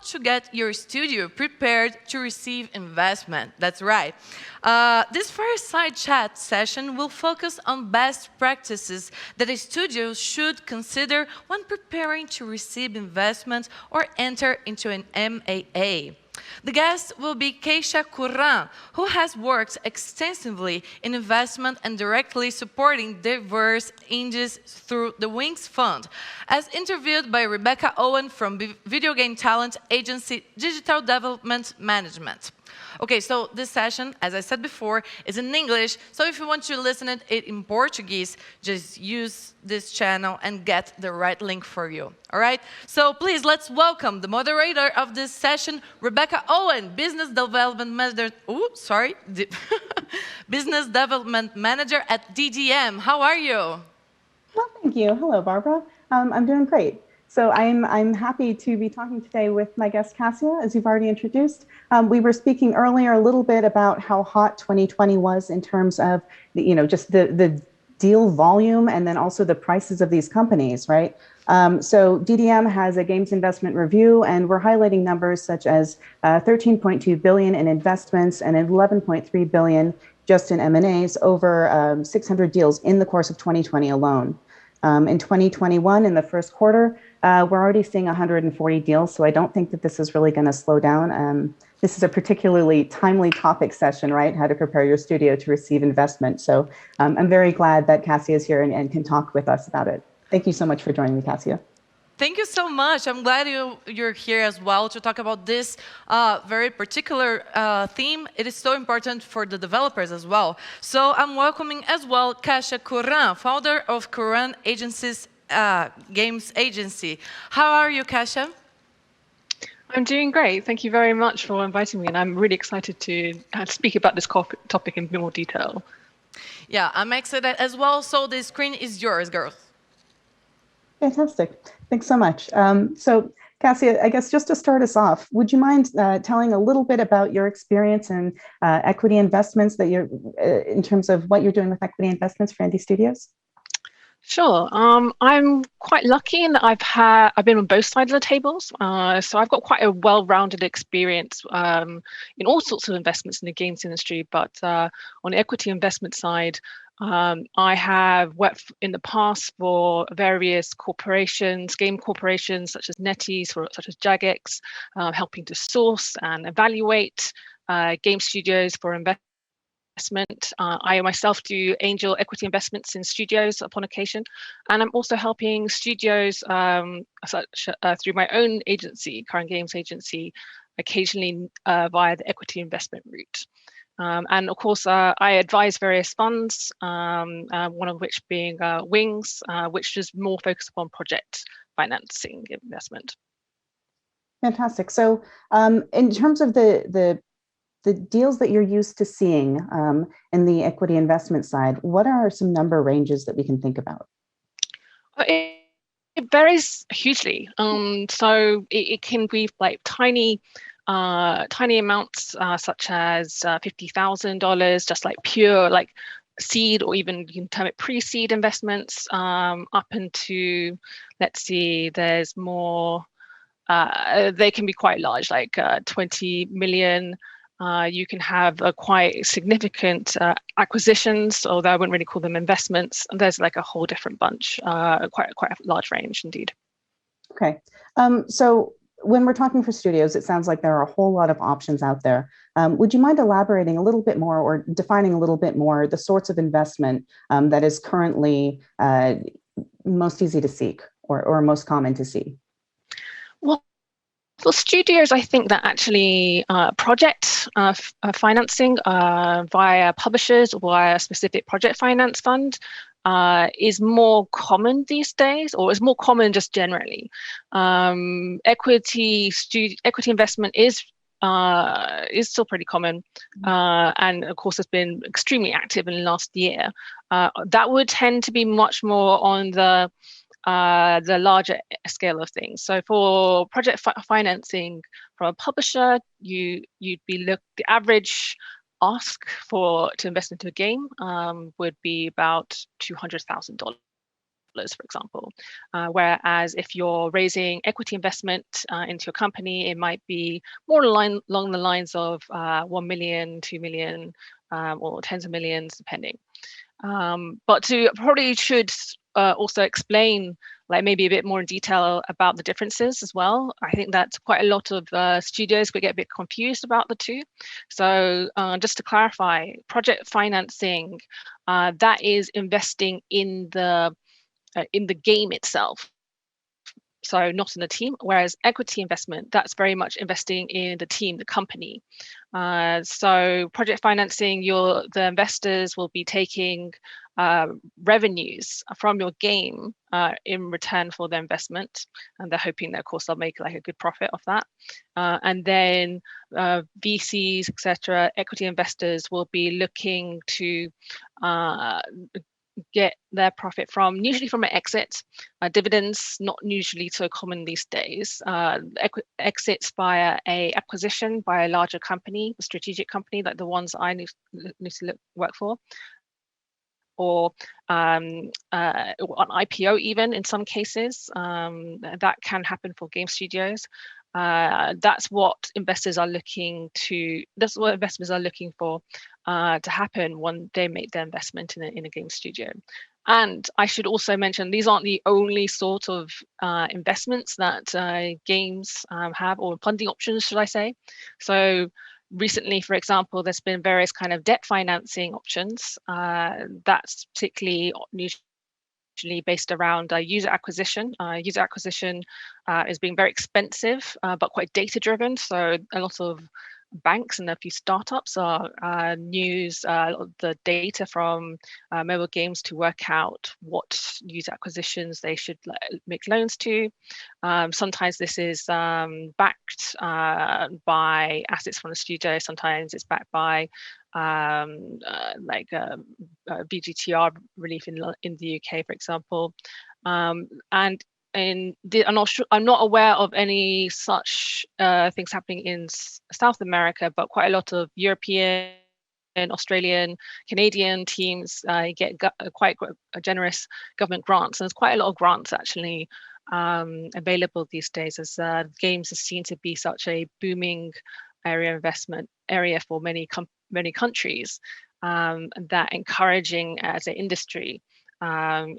to get your studio prepared to receive investment. That's right. This fireside chat session will focus on best practices that a studio should consider when preparing to receive investment or enter into an MAA. The guest will be Cassia Curran, who has worked extensively in investment and directly supporting diverse indies through the Wings Fund, as interviewed by Rebecca Owen from video game talent agency Digital Development Management. Okay, so this session, as I said before, is in English, so if you want to listen it in Portuguese, just use this channel and get the right link for you, all right? So please, let's welcome the moderator of this session, Rebecca Owen, Business Development Manager, Business Development Manager at DDM. How are you? Well, thank you. Hello, Barbara. I'm doing great. So I'm happy to be talking today with my guest Cassia, as you've already introduced. We were speaking earlier a little bit about how hot 2020 was in terms of just the deal volume and then also the prices of these companies, right? So DDM has a games investment review, and we're highlighting numbers such as 13.2 billion in investments and 11.3 billion just in M&As over 600 deals in the course of 2020 alone. In 2021, in the first quarter, we're already seeing 140 deals, so I don't think that this is really going to slow down. This is a particularly timely topic session, right? How to prepare your studio to receive investment. So I'm very glad that Cassia is here and can talk with us about it. Thank you so much for joining me, Cassia. Thank you so much. I'm glad you're here as well to talk about this very particular theme. It is so important for the developers as well. So I'm welcoming as well Cassia Curran, founder of Curran Agency's Games Agency. How are you, Cassia? I'm doing great. Thank you very much for inviting me, and I'm really excited to speak about this topic in more detail. Yeah, I'm excited as well. So the screen is yours, girls. Fantastic. Thanks so much. So Cassia, I guess just to start us off, would you mind telling a little bit about your experience in equity investments that you're in terms of what you're doing with equity investments for indie studios? Sure. I'm quite lucky in that I've been on both sides of the tables. So I've got quite a well-rounded experience in all sorts of investments in the games industry. But on the equity investment side, I have worked in the past for various corporations, game corporations such as NetEase, such as Jagex, helping to source and evaluate game studios for investment. I myself do angel equity investments in studios upon occasion, and I'm also helping studios through my own agency, Curran Games Agency, occasionally via the equity investment route. And of course, I advise various funds, one of which being Wings, which is more focused upon project financing investment. Fantastic. So in terms of the deals that you're used to seeing in the equity investment side, what are some number ranges that we can think about? It varies hugely. So it can be like tiny amounts such as $50,000, just like pure like seed, or even you can term it pre-seed investments, up into, let's see, there's more, they can be quite large, like 20 million. You can have quite significant acquisitions, although I wouldn't really call them investments. And there's like a whole different bunch, quite a large range indeed. Okay, so when we're talking for studios, it sounds like there are a whole lot of options out there. Would you mind elaborating a little bit more or defining a little bit more the sorts of investment that is currently most easy to seek or most common to see? Well, for studios, I think that actually project financing via publishers or via a specific project finance fund is more common these days, or is more common just generally. Equity investment is still pretty common, and of course has been extremely active in the last year. That would tend to be much more on the larger scale of things. So for project financing from a publisher, you'd be the average ask to invest into a game would be about $200,000. dollars, for example. Whereas if you're raising equity investment into your company, it might be more along the lines of 1 million, 2 million, or tens of millions, depending. But to probably should also explain, like maybe a bit more in detail about the differences as well. I think that quite a lot of studios will get a bit confused about the two. So just to clarify, project financing, that is investing in the game itself. So not in the team, whereas equity investment, that's very much investing in the team, the company. So project financing, the investors will be taking revenues from your game in return for their investment, and they're hoping that, of course, they'll make like a good profit off that. And then VCs, etc., equity investors will be looking to get their profit from, usually from an exit. Dividends, not usually so common these days. Exits via a acquisition by a larger company, a strategic company, like the ones I need to work for, or an IPO even in some cases. That can happen for game studios. That's what investors are looking to. That's what investors are looking for to happen when they make their investment in a game studio. And I should also mention, these aren't the only sort of investments that games have, or funding options, should I say. So recently, for example, there's been various kind of debt financing options. That's particularly usually based around user acquisition. User acquisition is being very expensive, but quite data driven. So a lot of banks and a few startups use the data from mobile games to work out what user acquisitions they should make loans to. Sometimes this is backed by assets from the studio. Sometimes it's backed by VGTR relief in the UK, for example. And I'm not aware of any such things happening in South America, but quite a lot of European, Australian, Canadian teams get quite generous government grants. And there's quite a lot of grants actually available these days, as games are seen to be such a booming investment area for many countries, that encouraging as an industry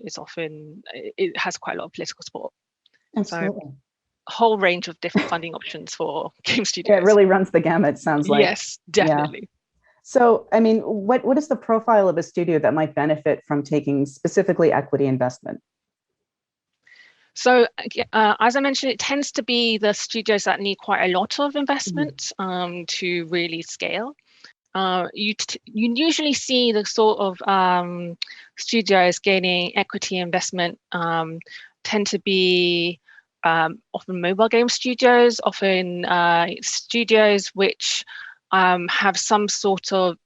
is often, it has quite a lot of political support. Absolutely. So a whole range of different funding options for game studios. Yeah, it really runs the gamut, sounds like. Yes, definitely. Yeah. So, I mean, what is the profile of a studio that might benefit from taking specifically equity investment? So as I mentioned, it tends to be the studios that need quite a lot of investment to really scale. You usually see the sort of studios gaining equity investment tend to be often mobile game studios, often studios which have some sort of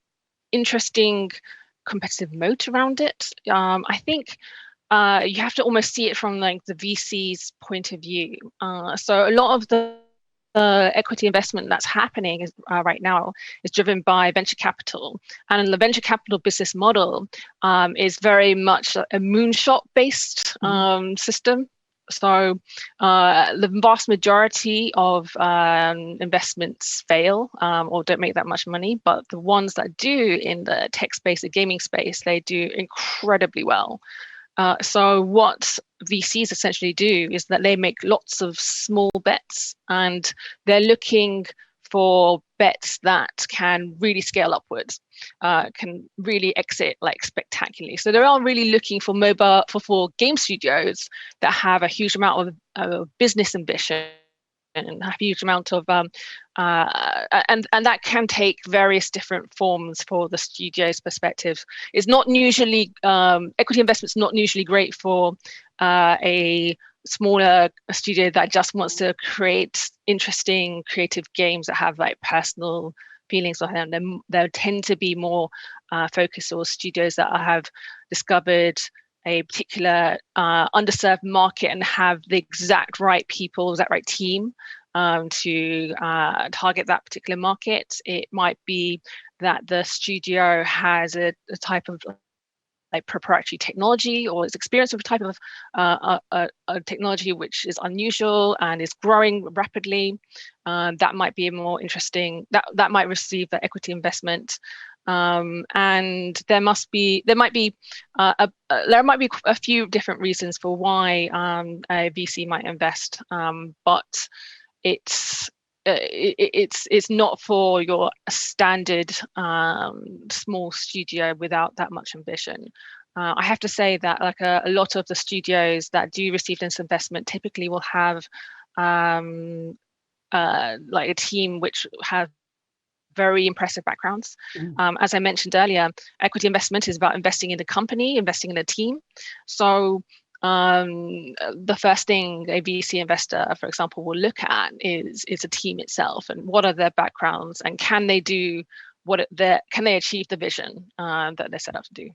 interesting competitive moat around it. I think you have to almost see it from like the VC's point of view. So a lot of the equity investment that's happening right now is driven by venture capital, and the venture capital business model is very much a moonshot based system. So the vast majority of investments fail or don't make that much money, but the ones that do in the tech space, the gaming space, they do incredibly well. So what VCs essentially do is that they make lots of small bets, and they're looking for bets that can really scale upwards, can really exit like spectacularly. So they are really looking for for game studios that have a huge amount of business ambition and a huge amount of and that can take various different forms for the studio's perspective. It's not usually equity investment's not usually great for a smaller studio that just wants to create interesting creative games that have like personal feelings on them. There tend to be more focused on studios that have discovered a particular underserved market and have the exact right people, that right team to target that particular market. It might be that the studio has a type of like proprietary technology or is experienced with a type of a technology which is unusual and is growing rapidly, that might be more interesting. That might receive the equity investment. And there might be a few different reasons for why a VC might invest, but it's not for your standard small studio without that much ambition. I have to say that like a lot of the studios that do receive this investment typically will have like a team which have very impressive backgrounds. As I mentioned earlier, equity investment is about investing in the company, investing in a team. So the first thing a VC investor, for example, will look at is a team itself and what are their backgrounds and can they do can they achieve the vision that they're set up to do.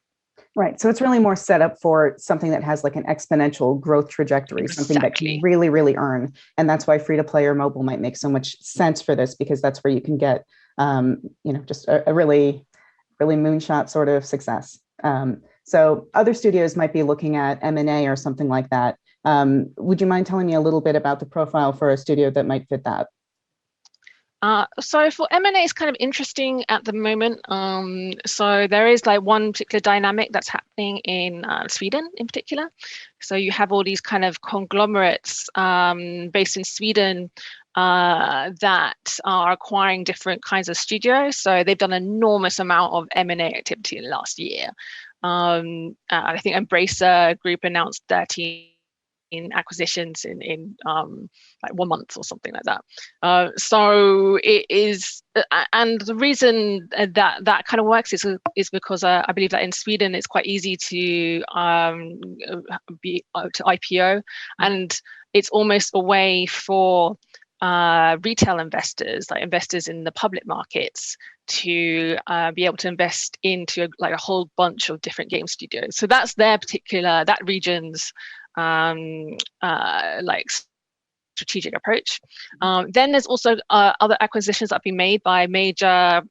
Right. So it's really more set up for something that has like an exponential growth trajectory, Exactly. Something that can really, really earn. And that's why free to play or mobile might make so much sense for this, because that's where you can get, just a really, really moonshot sort of success. So other studios might be looking at M&A or something like that. Would you mind telling me a little bit about the profile for a studio that might fit that? So for M&A, it's kind of interesting at the moment. So there is like one particular dynamic that's happening in Sweden in particular. So you have all these kind of conglomerates based in Sweden that are acquiring different kinds of studios. So they've done an enormous amount of M&A activity in the last year. I think Embracer Group announced 13 acquisitions in like 1 month or something like that. So it is, and the reason that kind of works is because I believe that in Sweden it's quite easy to IPO, and it's almost a way for retail investors, like investors in the public markets, to be able to invest into like a whole bunch of different game studios. So that's that region's like strategic approach. Then there's also other acquisitions that have been made by major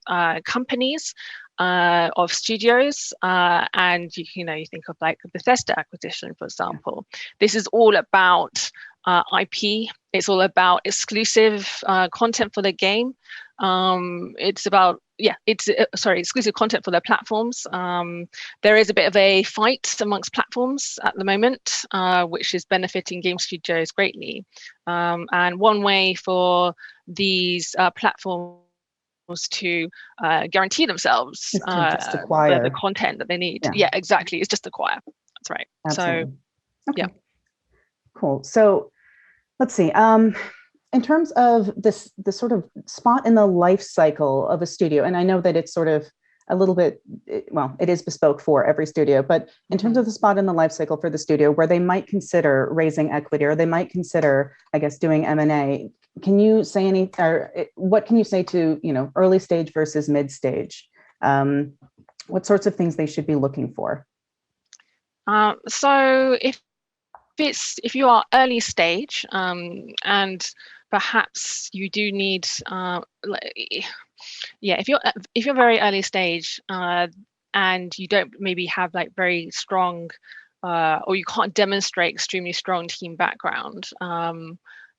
companies of studios, and you think of like Bethesda acquisition, for example. This is all about IP. It's all about exclusive content for the game. It's about exclusive content for their platforms. There is a bit of a fight amongst platforms at the moment, which is benefiting game studios greatly. And one way for these platforms to guarantee themselves just acquire the content that they need. Yeah, exactly. It's just acquire. That's right. Absolutely. So, okay. Cool. So let's see. In terms of the sort of spot in the life cycle of a studio, and I know that it's sort of a little bit, it is bespoke for every studio, but in terms of the spot in the life cycle for the studio where they might consider raising equity or they might consider, I guess, doing M&A, can you say what can you say to, early stage versus mid stage? What sorts of things they should be looking for? So if you are early stage, and perhaps you do need, if you're very early stage and you don't maybe have like very strong or you can't demonstrate extremely strong team background,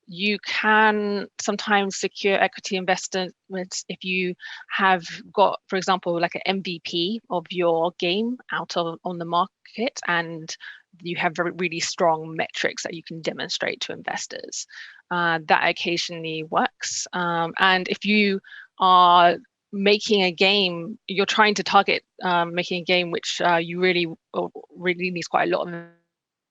you can sometimes secure equity investments if you have got, for example, like an MVP of your game on the market, and you have really strong metrics that you can demonstrate to investors. That occasionally works. And if you are making a game, you're trying to target making a game which you really needs quite a lot of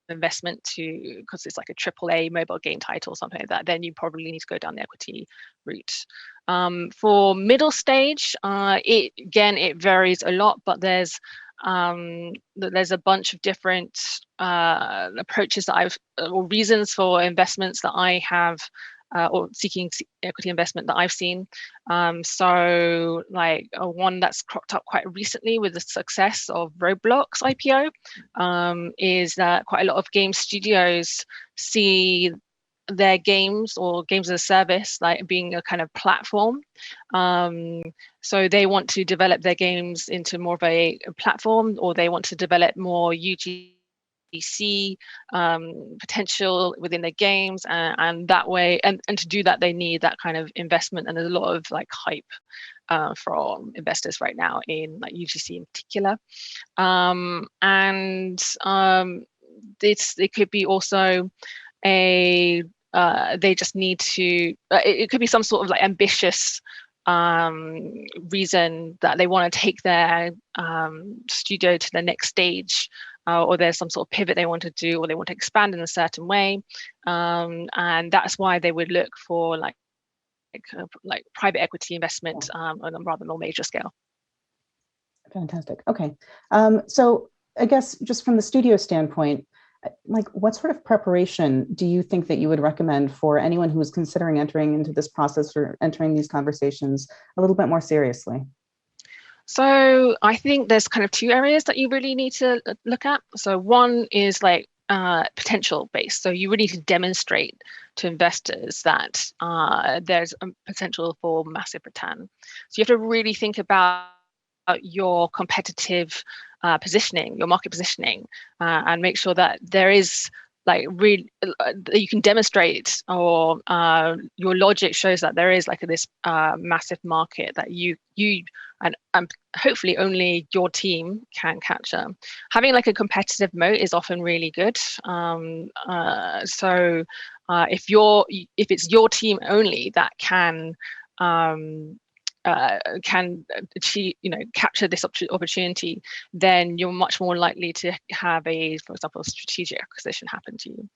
investment to, because it's like a AAA mobile game title or something like that, then you probably need to go down the equity route. For middle stage, it varies a lot, but there's a bunch of different approaches or reasons for investments that I have, or seeking equity investment that I've seen. So like one that's cropped up quite recently with the success of Roblox IPO is that quite a lot of game studios see their games or games as a service, like being a kind of platform. So they want to develop their games into more of a platform, or they want to develop more UGC potential within their games, and that way, and to do that, they need that kind of investment. And there's a lot of like hype from investors right now in like UGC in particular. It could be also a they just need to it could be some sort of like ambitious reason that they want to take their studio to the next stage, or there's some sort of pivot they want to do, or they want to expand in a certain way, and that's why they would look for like private equity investment on a rather more major scale. Fantastic. Okay. So I guess just from the studio standpoint, like what sort of preparation do you think that you would recommend for anyone who is considering entering into this process or entering these conversations a little bit more seriously? So I think there's kind of two areas that you really need to look at. So one is like potential based. So you really need to demonstrate to investors that there's a potential for massive return. So you have to really think about your competitive positioning, your market positioning, and make sure that there is like really you can demonstrate, or your logic shows that there is like this massive market that you and hopefully only your team can capture. Having like a competitive moat is often really good. So if it's your team only that can achieve, capture this opportunity, then you're much more likely to have for example, a strategic acquisition happen to you.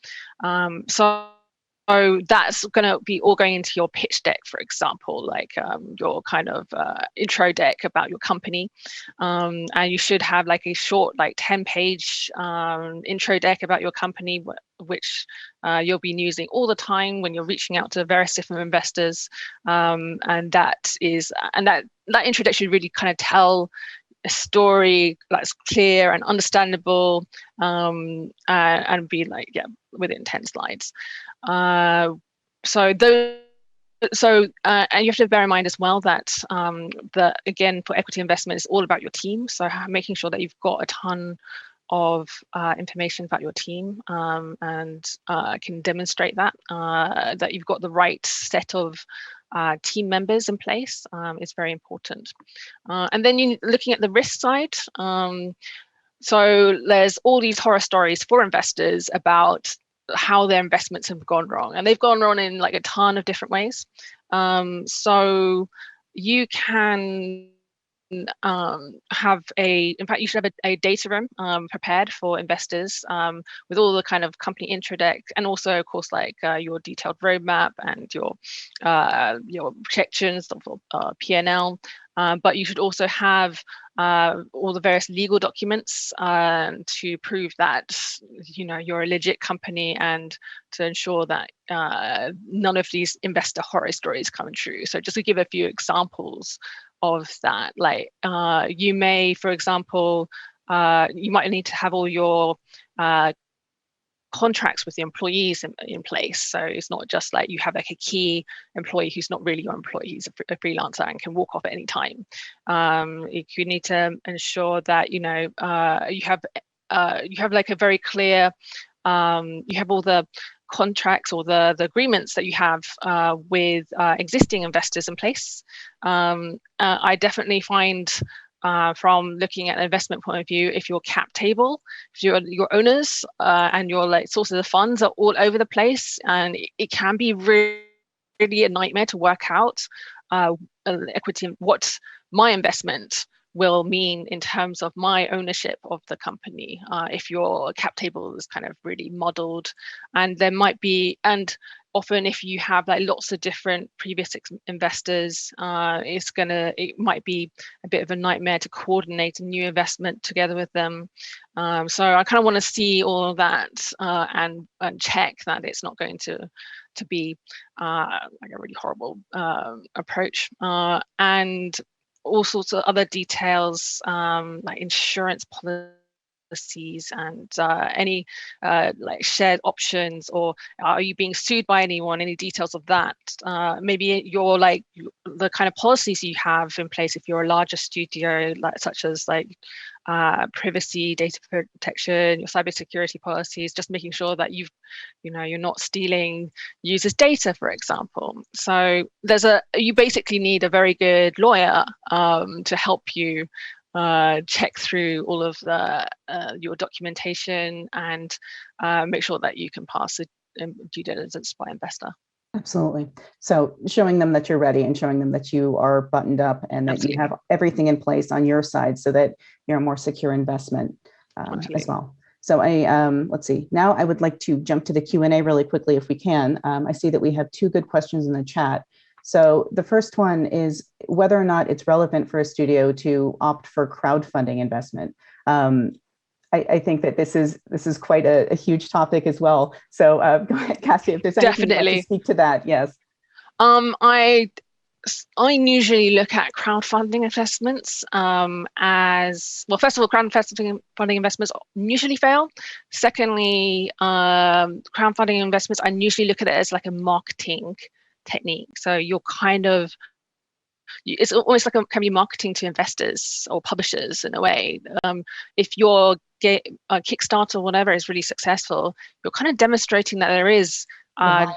So that's going to be all going into your pitch deck, for example, like your kind of intro deck about your company. And you should have like a short, like 10-page intro deck about your company, which you'll be using all the time when you're reaching out to various different investors. And that intro deck should really kind of tell a story that's clear and understandable, and be like, within 10 slides. And you have to bear in mind as well that again, for equity investment, it's all about your team. So making sure that you've got a ton of information about your team, and can demonstrate that you've got the right set of team members in place is very important. And then you're looking at the risk side. So there's all these horror stories for investors about how their investments have gone wrong, and they've gone wrong in like a ton of different ways. So you can in fact, you should have a data room prepared for investors, with all the kind of company intro deck, and also of course like your detailed roadmap and your projections for P&L. But you should also have all the various legal documents to prove that you're a legit company, and to ensure that none of these investor horror stories come true. So just to give a few examples of that, like you may, for example, you might need to have all your contracts with the employees in place. So it's not just like you have like a key employee who's not really your employee, he's a freelancer and can walk off at any time. You need to ensure that you have like a very clear, you have all the contracts or the agreements that you have with existing investors in place. I definitely find, from looking at an investment point of view, if your cap table, if your owners and your like sources of funds are all over the place, and it can be really a nightmare to work out equity, what my investment will mean in terms of my ownership of the company, if your cap table is kind of really muddled. And there might be, and often if you have like lots of different previous investors, it might be a bit of a nightmare to coordinate a new investment together with them. So I kind of want to see all of that and check that it's not going to be like a really horrible approach, and all sorts of other details, like insurance policies and any like shared options, or are you being sued by anyone, any details of that. Maybe your like the kind of policies you have in place if you're a larger studio, like such as like privacy, data protection, your cybersecurity policies, just making sure that you're not stealing users' data, for example. So you basically need a very good lawyer to help you check through all of your documentation and make sure that you can pass a due diligence by investor. Absolutely. So showing them that you're ready and showing them that you are buttoned up and that Absolutely. you have everything in place on your side so that you're a more secure investment as well. So let's see. Now I would like to jump to the Q&A really quickly if we can. I see that we have 2 good questions in the chat. So the first one is whether or not it's relevant for a studio to opt for crowdfunding investment. I think that this is quite a huge topic as well. So go ahead, Cassia, if there's anything you'd like to speak to that. Yes. I usually look at crowdfunding investments as, well, first of all, crowdfunding investments usually fail. Secondly, crowdfunding investments, I usually look at it as like a marketing technique. So you're kind of, it's almost like can be marketing to investors or publishers in a way. If your Kickstarter or whatever is really successful, you're kind of demonstrating that there is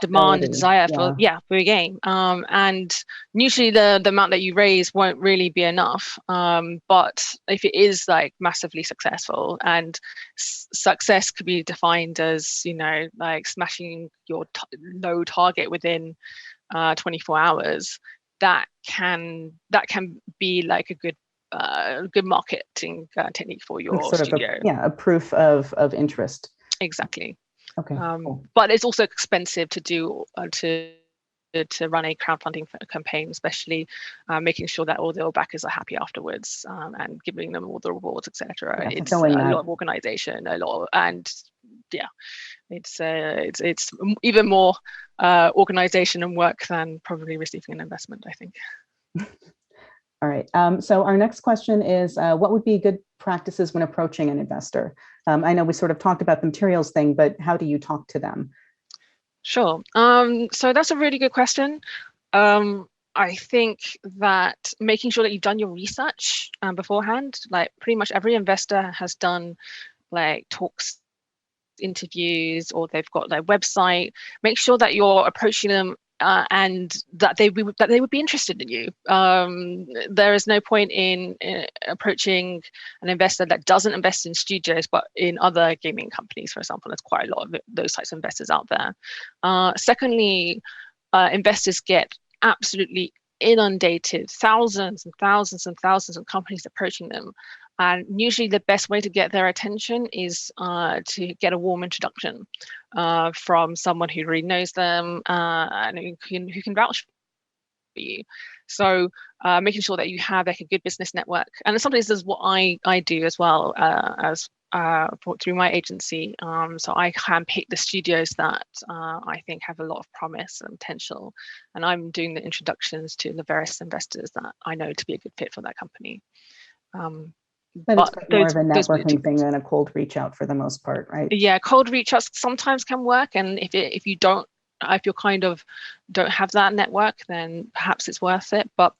demand and desire for a game, and usually the amount that you raise won't really be enough, but if it is like massively successful, and success could be defined as like smashing your low target within 24 hours, that can be like a good marketing technique for your studio. A proof of interest. Exactly. Okay. Cool. But it's also expensive to do to run a crowdfunding campaign, especially making sure that all the backers are happy afterwards, and giving them all the rewards, etc. It's a lot of organization, it's even more organization and work than probably receiving an investment, I think. All right. So our next question is, what would be good practices when approaching an investor? I know we sort of talked about the materials thing, but how do you talk to them? Sure. So that's a really good question. I think that making sure that you've done your research beforehand, like pretty much every investor has done like talks, interviews, or they've got their website. Make sure that you're approaching them and that they would be interested in you. There is no point in approaching an investor that doesn't invest in studios but in other gaming companies, for example. There's quite a lot of those types of investors out there. Secondly, investors get absolutely inundated, thousands and thousands and thousands of companies approaching them. And usually the best way to get their attention is to get a warm introduction from someone who really knows them and who can vouch for you. So making sure that you have like a good business network. And sometimes this is what I do as well through my agency. So I handpick the studios that I think have a lot of promise and potential. And I'm doing the introductions to the various investors that I know to be a good fit for that company. But it's more of a networking thing than a cold reach out for the most part, right? Yeah, cold reach outs sometimes can work, and if you kind of don't have that network, then perhaps it's worth it. But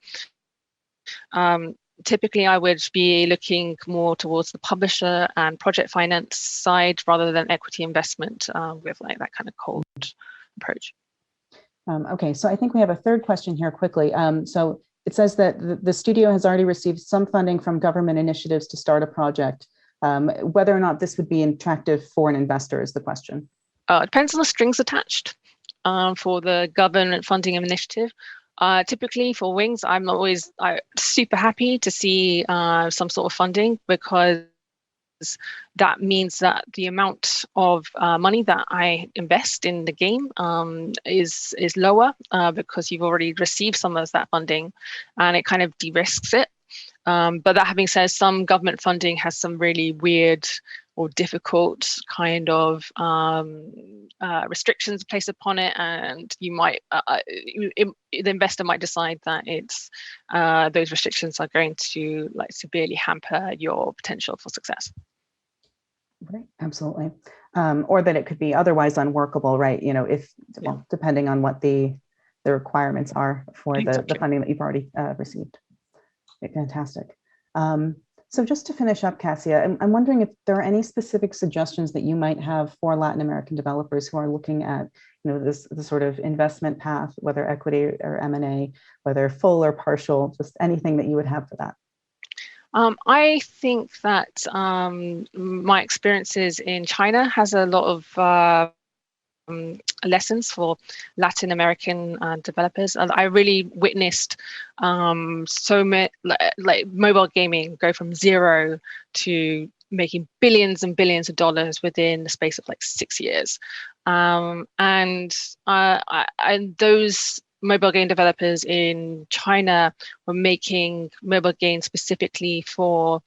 typically, I would be looking more towards the publisher and project finance side rather than equity investment with like that kind of cold approach. Okay, so I think we have a third question here quickly. So it says that the studio has already received some funding from government initiatives to start a project. Whether or not this would be attractive for an investor is the question. It depends on the strings attached for the government funding initiative. Typically for Wings, I'm super happy to see some sort of funding, because that means that the amount of money that I invest in the game is lower because you've already received some of that funding, and it kind of de-risks it. But that having said, some government funding has some really weird or difficult kind of restrictions placed upon it, and you might the investor might decide that it's those restrictions are going to like severely hamper your potential for success. Right, absolutely. Or that it could be otherwise unworkable, right? If, well, depending on what the requirements are for the funding that you've already received. Okay, fantastic. So just to finish up, Cassia, I'm wondering if there are any specific suggestions that you might have for Latin American developers who are looking at, this sort of investment path, whether equity or M&A, whether full or partial, just anything that you would have for that. I think that my experiences in China has a lot of lessons for Latin American developers. And I really witnessed so many like mobile gaming go from zero to making billions and billions of dollars within the space of like 6 years. And those mobile game developers in China were making mobile games specifically for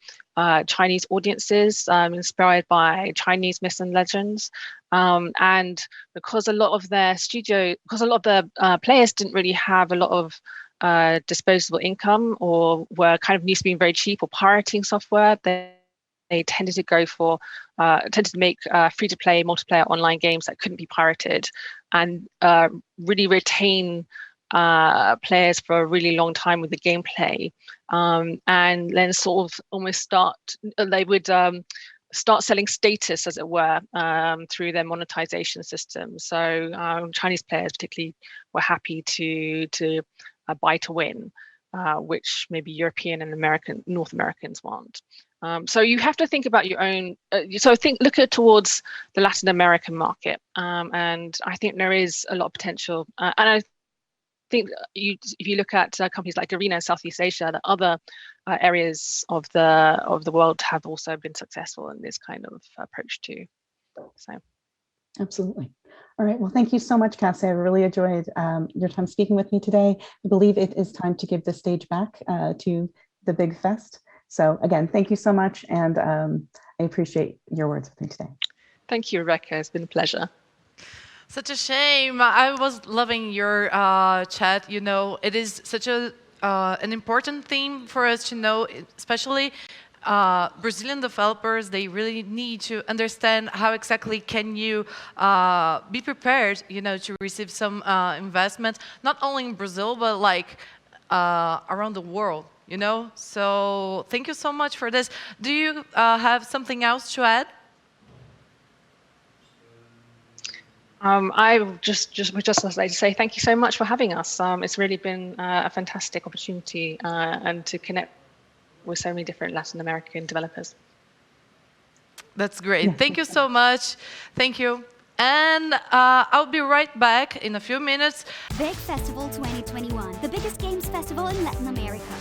Chinese audiences, inspired by Chinese myths and legends. And because a lot of the players didn't really have a lot of disposable income, or were kind of used to being very cheap or pirating software, they tended to go for tended to make free-to-play multiplayer online games that couldn't be pirated, and really retain players for a really long time with the gameplay, and then sort of almost start selling status, as it were, through their monetization system. So Chinese players particularly were happy to buy to win, which maybe European and North Americans want. So you have to think about your own. Look towards the Latin American market, and I think there is a lot of potential. And I think if you look at companies like Arena in Southeast Asia, that other areas of the world have also been successful in this kind of approach too. So, absolutely. All right. Well, thank you so much, Cassia. I really enjoyed your time speaking with me today. I believe it is time to give the stage back to the Big Fest. So again, thank you so much, and I appreciate your words with me today. Thank you, Rebecca. It's been a pleasure. Such a shame. I was loving your chat. It is such an important theme for us to know, especially Brazilian developers. They really need to understand how exactly can you be prepared, to receive some investment, not only in Brazil, but like around the world. So thank you so much for this. Do you have something else to add? I would just like to say thank you so much for having us. It's really been a fantastic opportunity, and to connect with so many different Latin American developers. That's great. Thank you so much. Thank you. And I'll be right back in a few minutes. Big Festival 2021, the biggest games festival in Latin America.